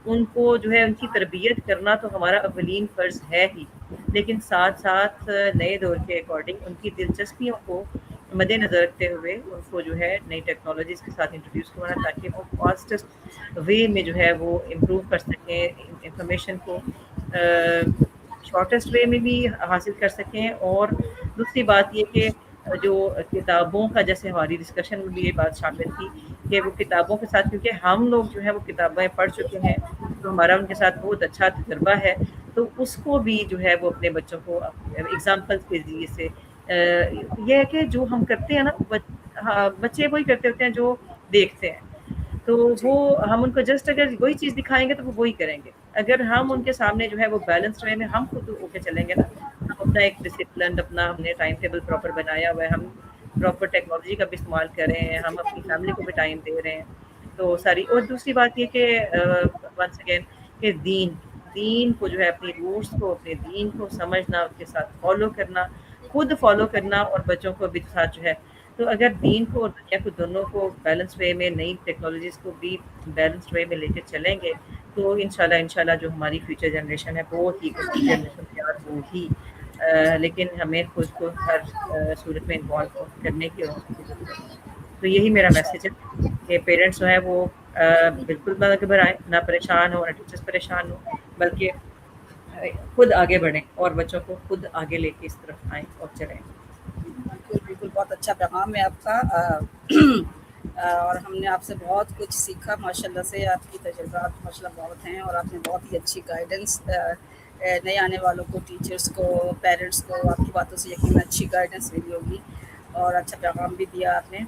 उनको जो है उनकी तरबियत करना तो हमारा अवलीन फ़र्ज़ है ही, लेकिन साथ साथ नए दौर के अकॉर्डिंग उनकी दिलचस्पियों को मद्देनज़र रखते हुए उनको जो है नई टेक्नोलॉजीज़ के साथ इंट्रोड्यूस करवाना, ताकि वो फास्टेस्ट वे में जो है वो इम्प्रूव कर सकें, इंफॉर्मेशन को शॉर्टेस्ट वे में भी हासिल कर सकें। और दूसरी बात ये कि जो किताबों का, जैसे हमारी डिस्कशन में भी ये बात शामिल थी कि वो किताबों के साथ, क्योंकि हम लोग जो है वो किताबें पढ़ चुके हैं तो हमारा उनके साथ बहुत अच्छा तजुर्बा है, तो उसको भी जो है वो अपने बच्चों को एग्जाम्पल्स के ज़रिए से ये है कि जो हम करते हैं ना बच्चे वही करते होते हैं जो देखते हैं, तो वो हम उनको जस्ट अगर वही चीज़ दिखाएंगे तो वो वही करेंगे। अगर हम उनके सामने जो है वो बैलेंस्ड वे में हम खुद होके चलेंगे ना, हम अपना एक डिसिप्लिन, अपना हमने टाइम टेबल प्रॉपर बनाया हुआ है, हम प्रॉपर टेक्नोलॉजी का भी इस्तेमाल कर रहे हैं, हम अपनी फैमिली को भी टाइम दे रहे हैं, तो सारी। और दूसरी बात ये कि वंस अगेन कि दीन को जो है अपनी रूट्स को, अपने दीन को समझना, उसके साथ फॉलो करना, खुद फॉलो करना और बच्चों को भी साथ जो है, तो अगर दीन को और दुनिया को दोनों को बैलेंस वे में, नई टेक्नोलॉजीज़ को भी बैलेंस वे में लेकर चलेंगे तो इंशाल्लाह जो हमारी फ्यूचर जनरेशन है बहुत ही अच्छी जनरेशन तैयार होगी। लेकिन हमें खुद को हर सूरत में इन्वॉल्व करने की ज़रूरत है। तो यही मेरा मैसेज है कि पेरेंट्स जो है वो बिल्कुल ना घबराएं, ना परेशान हो, ना टीचर्स परेशान हो, बल्कि खुद आगे बढ़ें और बच्चों को खुद आगे लेके इस तरफ आएँ और चलें। बिल्कुल, बिल्कुल, बहुत अच्छा पैगाम है आपका। और हमने आपसे बहुत कुछ सीखा माशाल्लाह से, आपकी तजुर्बात माशाल्लाह बहुत हैं और आपने बहुत ही अच्छी गाइडेंस नए आने वालों को, टीचर्स को, पेरेंट्स को, आपकी बातों से यकीनन अच्छी गाइडेंस मिली होगी और अच्छा पैगाम भी दिया आपने।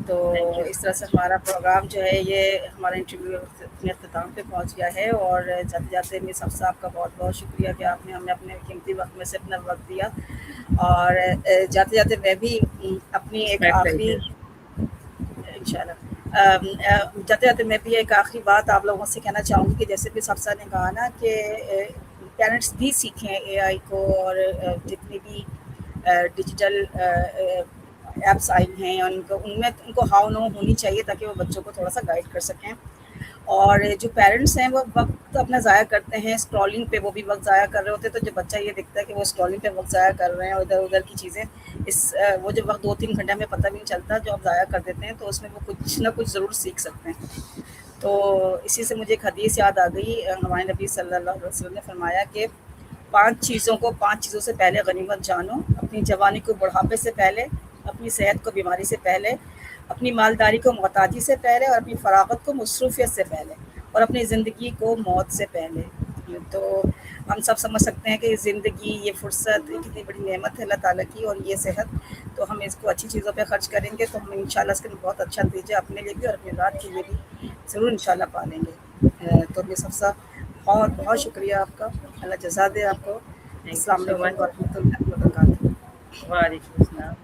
तो इस तरह से हमारा प्रोग्राम जो है ये हमारा इंटरव्यू अपने अख्ताम पे पहुंच गया है, और जाते जाते मैं सबसे आपका बहुत बहुत शुक्रिया कि आपने हमें अपने कीमती वक्त में से अपना वक्त दिया। और जाते जाते मैं भी अपनी एक आखिरी इंशाल्लाह जाते जाते मैं भी एक आखिरी बात आप लोगों से कहना चाहूँगी कि जैसे भी सबसा ने कहा ना कि पेरेंट्स भी सीखें एआई को, और जितनी भी डिजिटल एप्स आई हैं उनको हाउ नो होनी चाहिए ताकि वो बच्चों को थोड़ा सा गाइड कर सकें। और जो पेरेंट्स हैं वो वक्त अपना ज़ाया करते हैं स्क्रॉलिंग पे, वो भी वक्त ज़ाया कर रहे होते हैं, तो जब बच्चा ये दिखता है कि वो स्क्रॉलिंग पे वक्त ज़ाया कर रहे हैं, इधर उधर की चीज़ें, वो जो वक्त 2-3 घंटे में पता भी नहीं चलता जो आप ज़ाया कर देते हैं, तो उसमें वो कुछ ना कुछ ज़रूर सीख सकते हैं। तो इसी से मुझे एक हदीस याद आ गई, हमारे नबी सल्लल्लाहु अलैहि वसल्लम ने फरमाया कि 5 चीज़ों से पहले गनीमत जानो, अपनी जवानी को बुढ़ापे से पहले, अपनी सेहत को बीमारी से पहले, अपनी मालदारी को मोहताजी से पहले, और अपनी फरागत को मसरूफियत से पहले, और अपनी ज़िंदगी को मौत से पहले। तो हम सब समझ सकते हैं कि ज़िंदगी, ये फ़ुर्सत कितनी बड़ी नेमत है अल्लाह ताला की, और ये सेहत, तो हम इसको अच्छी चीज़ों पे खर्च करेंगे तो हम इंशाल्लाह इसके बहुत अच्छा नतीजा अपने लिए भी और अपनी औलाद के लिए भी ज़रूर इंशाल्लाह पा लेंगे। तो ये सबसे बहुत बहुत शुक्रिया आपका, अल्लाह जज़ा दे आपको। अस्सलाम वालेकुम व रहमतुल्लाहि व बरकातहू। वालेकुम अस्सलाम।